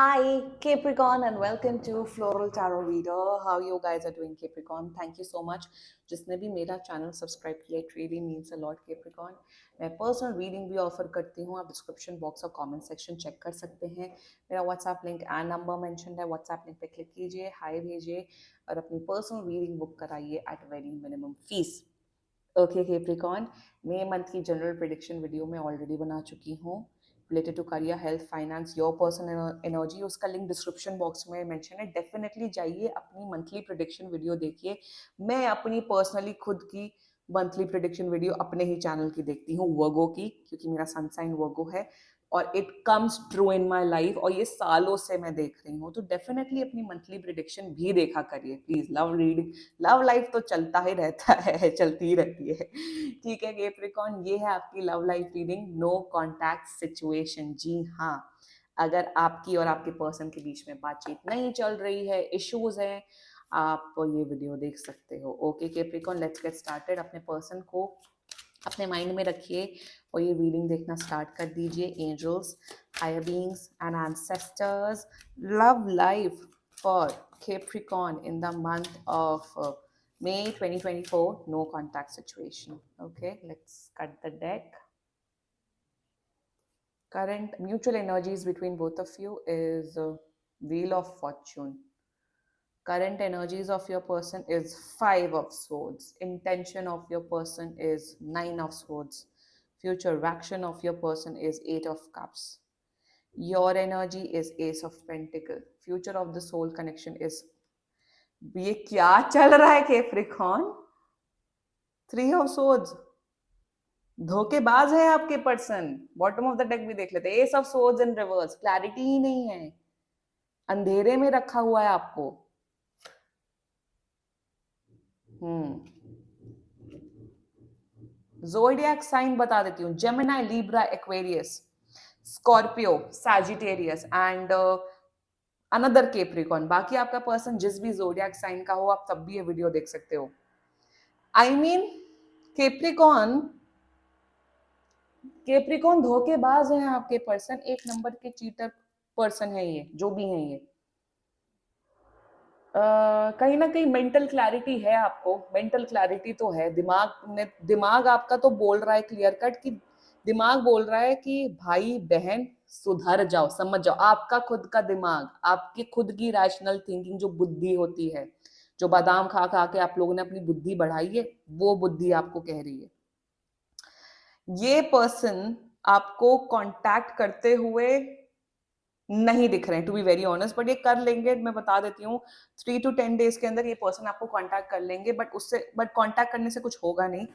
Hi, Capricorn, and welcome to Floral Tarot Reader. How you guys are doing, Capricorn? Thank you so much. जिसने भी मेरा channel subscribe किया, it really means a lot, Capricorn. मैं personal reading भी offer करती हूँ. आप description box और कमेंट सेक्शन चेक कर सकते हैं. मेरा WhatsApp link and number mention है. व्हाट्सएप लिंक पे क्लिक कीजिए, हाय भेजिए और अपनी पर्सनल रीडिंग बुक कराइए at very minimum fees. Okay Capricorn, मई मंथ की जनरल प्रिडिक्शन वीडियो मैं ऑलरेडी बना चुकी हूँ related to career, health, finance, your personal energy. उसका लिंक डिस्क्रिप्शन बॉक्स में मेंशन है. डेफिनेटली जाइए, अपनी मंथली प्रिडिक्शन वीडियो देखिए. मैं अपनी पर्सनली खुद की मंथली प्रिडिक्शन वीडियो अपने ही चैनल की देखती हूँ, वर्गो की, क्योंकि मेरा सन साइन वर्गो है और it comes true in my life और ये सालों से मैं देख रही हूँ. तो डेफिनेटली अपनी मंथली प्रिडिक्शन भी देखा करिए please. Love reading, love life तो चलता ही रहता है, चलती ही रहती है. ठीक है केप्रिकॉन, ये है आपकी love life reading. No contact situation. जी हाँ, अगर आपकी और आपके पर्सन के बीच में बातचीत नहीं चल रही है, इश्यूज हैं, आप ये वीडियो देख सकते हो. Okay Capricorn, let's get started. अपने पर्सन को अपने माइंड में रखिए और ये रीडिंग देखना स्टार्ट कर दीजिए. Angels, higher beings and ancestors, love life for Capricorn in the month of May 2024, no contact situation. Okay, let's cut the deck. Current mutual energies between both of you is Wheel of Fortune. Current energies of your person is 5 of Swords. Intention of your person is 9 of Swords. Future action of your person is 8 of Cups. Your energy is Ace of Pentacle. Future of the soul connection is, ये क्या चल रहा है Capricorn? 3 of Swords. धोखेबाज है आपके person. Bottom of the deck भी देख लेते हैं. Ace of swords in reverse. Clarity ही नहीं है, अंधेरे में रखा हुआ है आपको. ज़ोडिएक साइन बता देती हूँ. Gemini, Libra, Aquarius, Scorpio, Sagittarius and another Capricorn. बाकी आपका पर्सन जिस भी ज़ोडिएक साइन का हो, आप तब भी ये वीडियो देख सकते हो. आई मीन केप्रिकॉन, केप्रिकॉन धोखेबाज है आपके पर्सन. एक नंबर के चीटर पर्सन है ये, जो भी है ये. कहीं ना कहीं मेंटल क्लैरिटी है आपको. मेंटल क्लैरिटी तो है. दिमाग आपका तो बोल रहा है क्लियर कट कि, दिमाग बोल रहा है कि भाई बहन सुधर जाओ, समझ जाओ. आपका खुद का दिमाग, आपकी खुद की रैशनल थिंकिंग जो बुद्धि होती है, जो बादाम खा खा के आप लोगों ने अपनी बुद्धि बढ़ाई है, वो बुद्धि आपको कह रही है. ये पर्सन आपको कांटेक्ट करते हुए नहीं दिख रहे हैं, to be very honest. But ये कर लेंगे, मैं बता देती हूँ. 3 to 10 days के अंदर ये पर्सन आपको कांटेक्ट कर लेंगे. बट कांटेक्ट करने से कुछ होगा नहीं.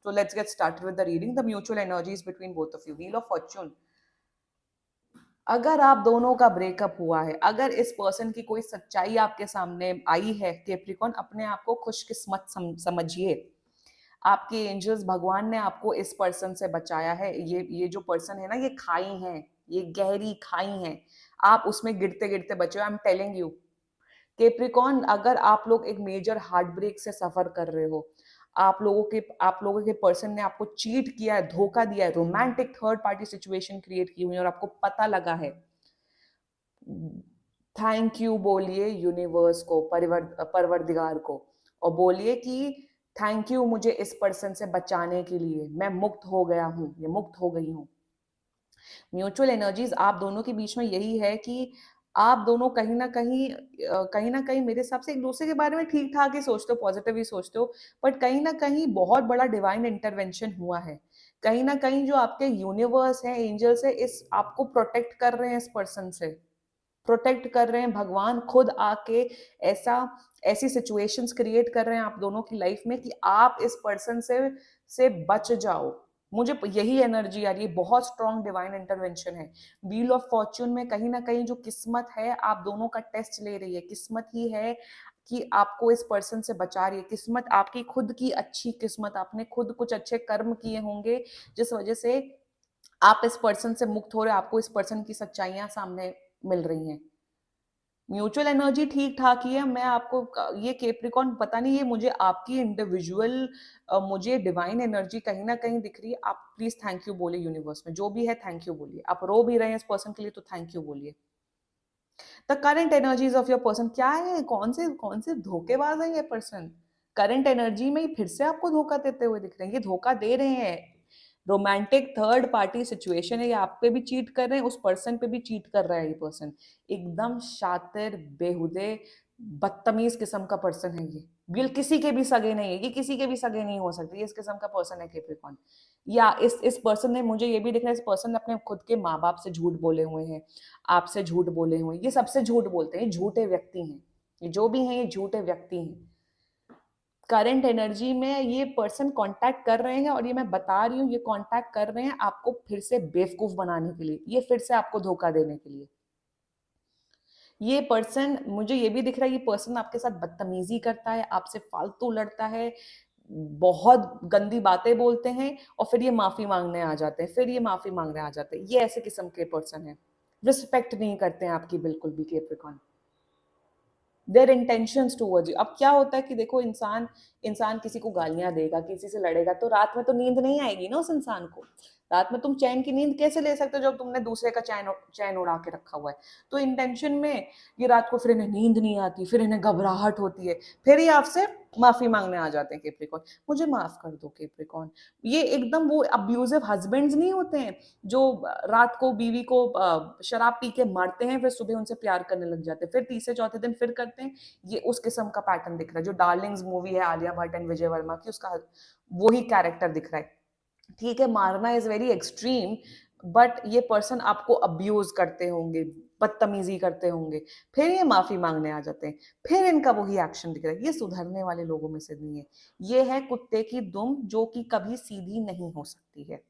तो let's get started with the reading. The mutual energies between both of you. Wheel of Fortune. अगर आप दोनों का ब्रेकअप हुआ है, अगर इस पर्सन की कोई सच्चाई आपके सामने आई है केप्रिकॉन, अपने आप को खुशकिस्मत समझिए. आपके एंजल्स, भगवान ने आपको इस पर्सन से बचाया है. ये जो पर्सन है ना, ये खाई है, ये गहरी खाई है. आप उसमें गिरते गिरते बचे हो. आई एम टेलिंग यू केप्रिकॉन, अगर आप लोग एक मेजर हार्ट ब्रेक से सफर कर रहे हो, आप लोगों के पर्सन ने आपको चीट किया है, धोखा दिया है, romantic third party situation create की हुई है और आपको पता लगा है, थैंक यू बोलिए यूनिवर्स को, परवरदिगार को, और बोलिए कि थैंक यू मुझे इस पर्सन से बचाने के लिए. मैं मुक्त हो गया हूँ, ये मुक्त हो गई हूँ. म्यूचुअल एनर्जीज आप दोनों के बीच में यही है कि आप दोनों कहीं ना कहीं मेरे हिसाब से एक दूसरे के बारे में ठीक ठाक ही सोचते हो, पॉजिटिव ही सोचते हो. बट कहीं ना कहीं बहुत बड़ा डिवाइन इंटरवेंशन हुआ है. कहीं ना कहीं जो आपके यूनिवर्स है, एंजल्स है, इस आपको प्रोटेक्ट कर रहे हैं, इस पर्सन से प्रोटेक्ट कर रहे हैं. भगवान खुद आके ऐसा ऐसी सिचुएशंस क्रिएट कर रहे हैं आप दोनों की लाइफ में कि आप इस पर्सन से बच जाओ. मुझे यही एनर्जी आ रही है. बहुत स्ट्रॉन्ग डिवाइन इंटरवेंशन है. व्हील ऑफ फॉर्च्यून में कहीं ना कहीं जो किस्मत है आप दोनों का टेस्ट ले रही है. किस्मत ही है कि आपको इस पर्सन से बचा रही है. किस्मत आपकी खुद की अच्छी किस्मत. आपने खुद कुछ अच्छे कर्म किए होंगे जिस वजह से आप इस पर्सन से मुक्त हो रहे हो. आपको इस पर्सन की सच्चाइयां सामने मिल रही हैं. म्यूचुअल एनर्जी ठीक ठाक ही है. मैं आपको ये केप्रिकॉन, पता नहीं, ये मुझे आपकी इंडिविजुअल, मुझे डिवाइन एनर्जी कहीं ना कहीं दिख रही है. आप प्लीज थैंक यू बोलिए यूनिवर्स में, जो भी है थैंक यू बोलिए. आप रो भी रहे हैं इस पर्सन के लिए तो थैंक यू बोलिए. The current energies of your person, क्या है, कौन से धोखेबाज है ये पर्सन, करंट एनर्जी में ही फिर से आपको धोखा देते हुए दिख रहे हैं, ये धोखा दे रहे हैं, रोमांटिक थर्ड पार्टी सिचुएशन है, ये आप पे भी चीट कर रहे हैं, उस पर्सन पे भी चीट कर रहा है ये पर्सन, एकदम शातिर बेहुदे बदतमीज किस्म का पर्सन है ये किसी के भी सगे नहीं है, ये किसी के भी सगे नहीं हो सकते, ये इस किस्म का पर्सन है कैप्रिकॉर्न। या इस पर्सन ने, मुझे ये भी दिख रहा है इस पर्सन ने अपने खुद के माँ बाप से झूठ बोले हुए हैं, आपसे झूठ बोले हुए हैं, ये सबसे झूठ बोलते हैं, ये झूठे व्यक्ति हैं, ये जो भी हैं ये झूठे व्यक्ति हैं। करंट एनर्जी में ये पर्सन कांटेक्ट कर रहे हैं, और ये मैं बता रही हूँ ये कांटेक्ट कर रहे हैं आपको फिर से बेवकूफ बनाने के लिए, ये फिर से आपको धोखा देने के लिए। ये पर्सन, मुझे ये भी दिख रहा है ये पर्सन आपके साथ बदतमीजी करता है, आपसे फालतू लड़ता है, बहुत गंदी बातें बोलते हैं, और फिर ये माफी मांगने आ जाते हैं, फिर ये माफी मांगने आ जाते हैं, ये ऐसे किस्म के पर्सन है, रिस्पेक्ट नहीं करते हैं आपकी बिल्कुल भी Capricorn, their intentions towards you. अब क्या होता है कि देखो, इंसान इंसान किसी को गालियां देगा, किसी से लड़ेगा, तो रात में तो नींद नहीं आएगी ना उस इंसान को, रात में तुम चैन की नींद कैसे ले सकते हो जब तुमने दूसरे का चैन चैन उड़ा के रखा हुआ है। तो इंटेंशन में ये रात को फिर इन्हें नींद नहीं आती, फिर इन्हें घबराहट होती है, फिर ये आपसे माफी मांगने आ जाते हैं कैप्रिकॉर्न, मुझे माफ कर दो कैप्रिकॉर्न। ये एकदम वो अब्यूजिव हस्बैंड्स नहीं होते हैं जो रात को बीवी को शराब पी के मारते हैं, फिर सुबह उनसे प्यार करने लग जाते हैं, फिर तीसरे चौथे दिन फिर करते हैं, ये उस किस्म का पैटर्न दिख रहा है। जो डार्लिंग्स मूवी है आलिया भट्ट एंड विजय वर्मा की, उसका वही कैरेक्टर दिख रहा है। ठीक है, मारना इज वेरी एक्सट्रीम, बट ये पर्सन आपको अब्यूज करते होंगे, बदतमीजी करते होंगे, फिर ये माफी मांगने आ जाते हैं, फिर इनका वही एक्शन दिख रहा है। ये सुधरने वाले लोगों में से नहीं है, ये है कुत्ते की दुम जो कि कभी सीधी नहीं हो सकती है।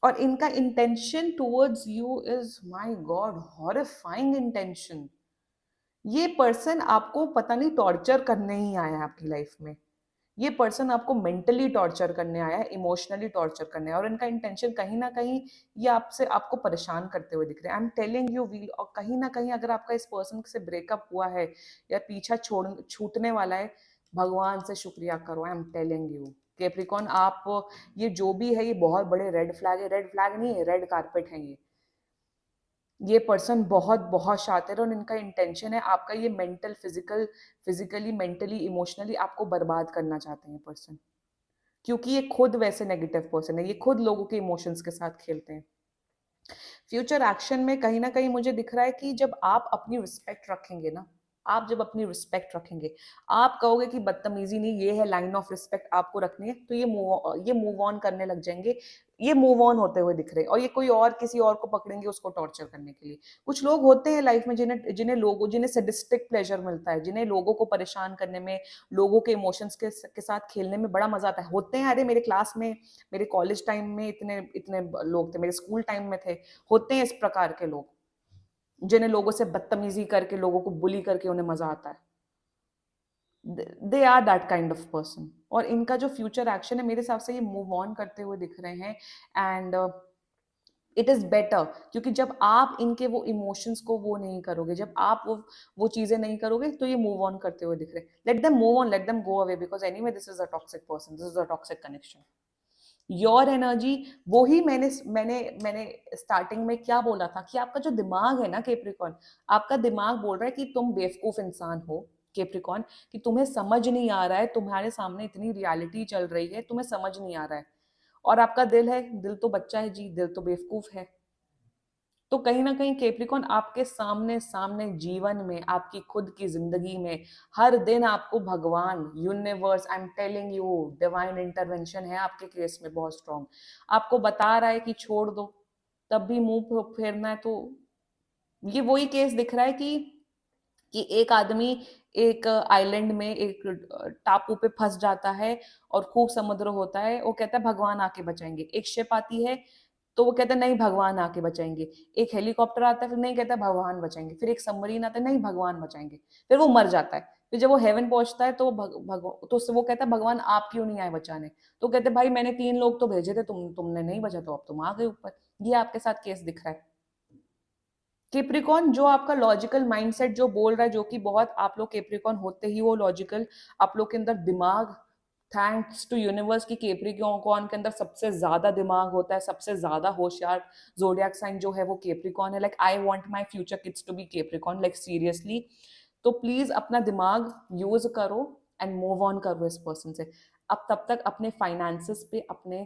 और इनका intention towards you is, my God, horrifying intention. ये पर्सन आपको पता नहीं टॉर्चर करने ही आया है आपकी लाइफ में, ये पर्सन आपको मेंटली टॉर्चर करने आया है, इमोशनली टॉर्चर करने आया, और इनका इंटेंशन कहीं ना कहीं ये आपसे आपको परेशान करते हुए दिख रहे हैं। आई एम टेलिंग यू वील, और कहीं ना कहीं अगर आपका इस पर्सन से ब्रेकअप हुआ है या पीछा छोड़ छूटने वाला है, भगवान से शुक्रिया करो। आई एम टेलिंग यू कैप्रिकॉर्न, आप ये जो भी है ये बहुत बड़े रेड फ्लैग है, रेड फ्लैग नहीं है, रेड कारपेट है ये पर्सन बहुत बहुत शातिर है, और इनका इंटेंशन है आपका ये फिजिकली मेंटली इमोशनली आपको बर्बाद करना चाहते हैं पर्सन, क्योंकि ये खुद वैसे नेगेटिव पर्सन है, ये खुद लोगों के इमोशंस के साथ खेलते हैं। फ्यूचर एक्शन में कहीं ना कहीं मुझे दिख रहा है कि जब आप अपनी रिस्पेक्ट रखेंगे ना, आप जब अपनी रिस्पेक्ट रखेंगे, आप कहोगे कि बदतमीजी नहीं, ये है लाइन ऑफ रिस्पेक्ट आपको रखनी है, तो ये मूव ऑन करने लग जाएंगे, ये मूव ऑन होते हुए दिख रहे हैं, और ये कोई और किसी और को पकड़ेंगे उसको टॉर्चर करने के लिए। कुछ लोग होते हैं लाइफ में जिन्हें सैडिस्टिक प्लेजर मिलता है, जिन्हें लोगों को परेशान करने में, लोगों के इमोशंस के साथ खेलने में बड़ा मजा आता है। होते हैं, अरे मेरे क्लास में, मेरे कॉलेज टाइम में इतने इतने लोग थे, मेरे स्कूल टाइम में थे, होते हैं इस प्रकार के लोग, जिन्हें लोगों से बदतमीजी करके, लोगों को बुली करके उन्हें मजा आता है। They are that kind of person, और इनका जो फ्यूचर एक्शन है मेरे हिसाब से ये मूव ऑन करते हुए दिख रहे हैं, एंड इट इज बेटर, क्योंकि जब आप इनके वो इमोशंस को वो नहीं करोगे, जब आप वो चीजें नहीं करोगे, तो ये मूव ऑन करते हुए दिख रहे हैं। Let them move on, let them go away, because anyway this is a toxic person, this is a toxic connection. Your energy, वो ही मैंने मैंने मैंने स्टार्टिंग में क्या बोला था कि आपका जो दिमाग है ना कैप्रिकॉर्न, आपका दिमाग बोल रहा है कि तुम बेवकूफ इंसान हो कैप्रिकॉर्न, कि तुम्हें समझ नहीं आ रहा है, तुम्हारे सामने इतनी रियलिटी चल रही है, तुम्हें समझ नहीं आ रहा है, और आपका दिल है, दिल तो बच्चा है जी, दिल तो बेवकूफ है। तो कहीं ना कहीं कैप्रिकॉर्न आपके सामने सामने जीवन में, आपकी खुद की जिंदगी में, हर दिन आपको भगवान, universe, I am telling you, divine intervention है आपके केस में बहुत स्ट्रॉन्ग, आपको बता रहा है कि छोड़ दो, तब भी मुंह फेरना है। तो ये वही केस दिख रहा है कि एक आदमी एक आइलैंड में, एक टापू पे फंस जाता है, और खूब समुद्र होता है, वो कहता है भगवान आके बचाएंगे, एक शिप आती है तो वो कहता है नहीं भगवान आके बचाएंगे, एक हेलीकॉप्टर आता है, फिर नहीं कहता भगवान बचाएंगे, फिर एक सबमरीन आता है, नहीं भगवान बचाएंगे, फिर वो मर जाता है। फिर जब वो हेवन पहुंचता है तो तो वो कहता है भगवान आप क्यों नहीं आए बचाने, तो कहते भाई मैंने 3 लोग तो भेजे थे, तुमने नहीं बचा, तो अब तुम आ गए ऊपर। ये आपके साथ केस दिख रहा है कैप्रिकॉर्न, जो आपका लॉजिकल माइंडसेट जो बोल रहा है, जो कि बहुत, आप लोग कैप्रिकॉर्न होते ही वो लॉजिकल, आप लोग के अंदर दिमाग थैंक्स टू यूनिवर्स की केप्रिकॉन के अंदर सबसे ज्यादा दिमाग होता है, सबसे ज्यादा होशियार जोडियाक साइन जो है वो केप्रिकॉन है. Like I want my future kids to be Capricorn, like seriously. तो प्लीज अपना दिमाग यूज करो एंड मूव ऑन करो इस पर्सन से. अब तब तक अपने फाइनेंसेस पे, अपने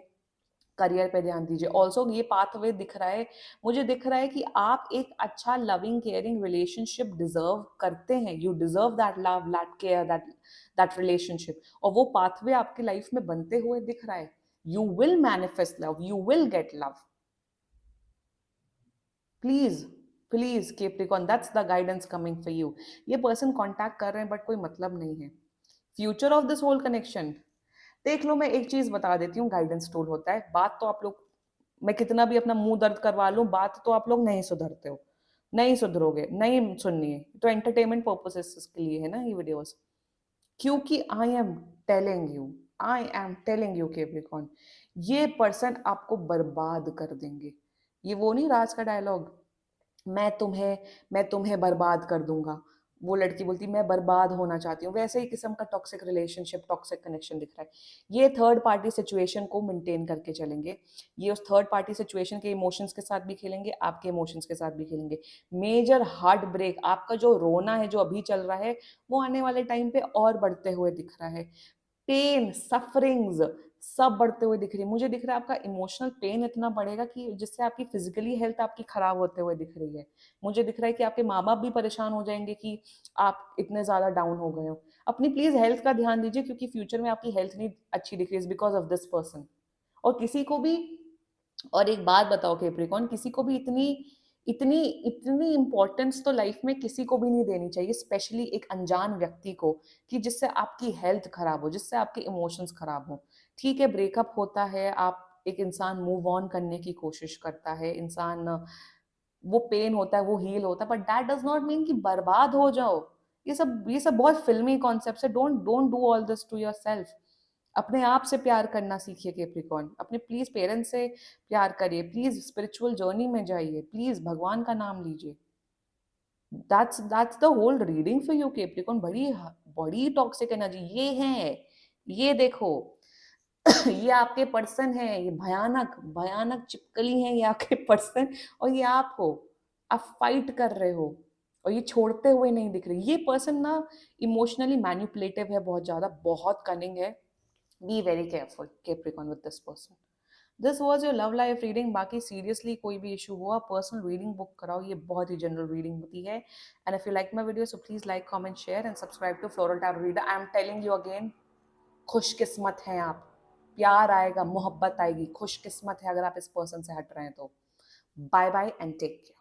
करियर पे ध्यान दीजिए. ऑल्सो ये पाथवे दिख रहा है, मुझे दिख रहा है कि आप एक अच्छा लविंग केयरिंग रिलेशनशिप डिजर्व करते हैं. You deserve that love, that care, that relationship. और वो पाथवे आपकी लाइफ में बनते हुए दिख रहा है. You will manifest love, you will get love. Please please Capricorn, that's the guidance coming for you. ये पर्सन कांटेक्ट कर रहे हैं बट कोई मतलब नहीं है. Future of this whole connection देख लो. मैं एक चीज बता देती हूँ, गाइडेंस टूल होता है. बात तो आप लोग, मैं कितना भी अपना मुंह दर्द करवा लूं, बात तो आप लोग नहीं सुधरते हो, नहीं सुधरोगे, नहीं सुननी है तो एंटरटेनमेंट पर्पसेस के लिए है ना ये वीडियोस. क्योंकि आई एम टेलिंग यू केप्रिकॉन, ये पर्सन आपको बर्बाद कर देंगे. ये वो नहीं राज का डायलॉग, मैं तुम्हें बर्बाद कर दूंगा. वो लड़की बोलती मैं बर्बाद होना चाहती हूँ. वैसे ही किस्म का टॉक्सिक रिलेशनशिप, टॉक्सिक कनेक्शन दिख रहा है. ये थर्ड पार्टी सिचुएशन को मेंटेन करके चलेंगे. ये उस थर्ड पार्टी सिचुएशन के इमोशंस के साथ भी खेलेंगे, आपके इमोशंस के साथ भी खेलेंगे. मेजर हार्ट ब्रेक, आपका जो रोना है जो अभी चल रहा है, वो आने वाले टाइम पे और बढ़ते हुए दिख रहा है. पेन, सफरिंग्स सब बढ़ते हुए दिख रही है. मुझे दिख रहा है आपका इमोशनल पेन इतना बढ़ेगा कि जिससे आपकी फिजिकली हेल्थ आपकी खराब होते हुए दिख रही है. मुझे दिख रहा है कि आपके माँ बाप भी परेशान हो जाएंगे कि आप इतने ज्यादा डाउन हो गए हो. अपनी प्लीज हेल्थ का ध्यान दीजिए, क्योंकि फ्यूचर में आपकी हेल्थ नहीं अच्छी दिख रही है बिकॉज ऑफ दिस पर्सन. और किसी को भी, और एक बात बताओ केप्रिकॉन, किसी को भी इतनी इतनी इतनी इंपॉर्टेंस तो लाइफ में किसी को भी नहीं देनी चाहिए, स्पेशली एक अनजान व्यक्ति को, कि जिससे आपकी हेल्थ खराब हो, जिससे आपके इमोशंस खराब हो. ठीक है, ब्रेकअप होता है, आप एक इंसान मूव ऑन करने की कोशिश करता है, इंसान वो पेन होता है, वो हील होता है, but that does not mean कि बर्बाद हो जाओ. ये सब बहुत फिल्मी कॉन्सेप्ट है. Don't don't do all this to yourself. अपने आप से प्यार करना सीखिए केप्रिकॉन. अपने प्लीज पेरेंट्स से प्यार करिए. प्लीज स्पिरिचुअल जर्नी में जाइए. प्लीज भगवान का नाम लीजिए. That's the whole reading for you Capricorn. बड़ी बड़ी टॉक्सिक एनर्जी ये है. ये देखो, ये आपके पर्सन है, ये भयानक भयानक चिपकली है ये आपके पर्सन. और ये आप हो, आप फाइट कर रहे हो, और ये छोड़ते हुए नहीं दिख रही. ये पर्सन ना इमोशनली मैनिपुलेटिव है, बहुत ज्यादा, बहुत कनिंग है. Be very careful Capricorn with this person. This was your love life reading. बाकी सीरियसली कोई भी इशू हुआ, पर्सनल रीडिंग बुक कराओ, ये बहुत ही जनरल रीडिंग होती है. And if you like my video so please like, comment, share and subscribe to floral tarot reader. I am telling you again, खुशकिस्मत हैं आप. प्यार आएगा, मोहब्बत आएगी. खुशकिस्मत है अगर आप इस पर्सन से हट रहे हैं तो. Bye bye and take care.